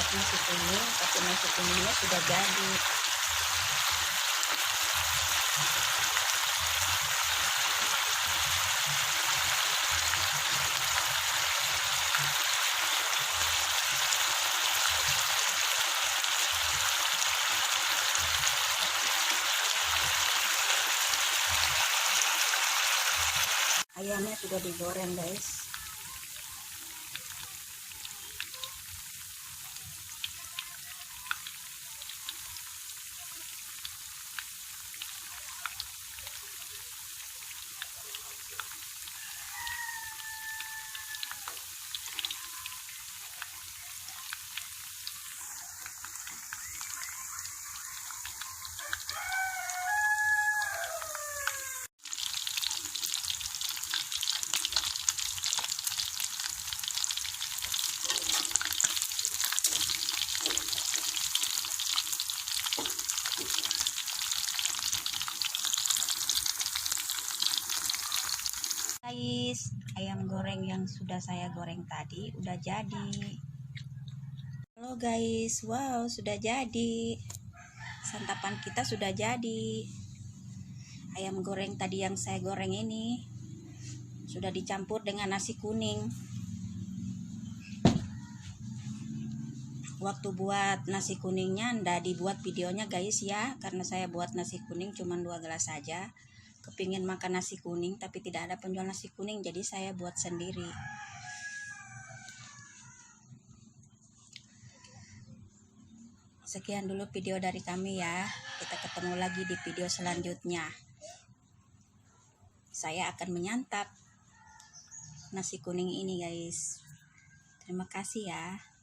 buat nasi kuning, tapi nasi kuningnya sudah jadi. Ayamnya sudah digoreng guys. Guys, ayam goreng yang sudah saya goreng tadi udah jadi. Halo guys, wow sudah jadi. Santapan kita sudah jadi. Ayam goreng tadi yang saya goreng ini sudah dicampur dengan nasi kuning. Waktu buat nasi kuningnya ndak dibuat videonya guys ya, karena saya buat nasi kuning cuma 2 gelas saja. Kepingin makan nasi kuning tapi tidak ada penjual nasi kuning, jadi saya buat sendiri. Sekian dulu video dari kami ya, kita ketemu lagi di video selanjutnya. Saya akan menyantap nasi kuning ini guys. Terima kasih ya.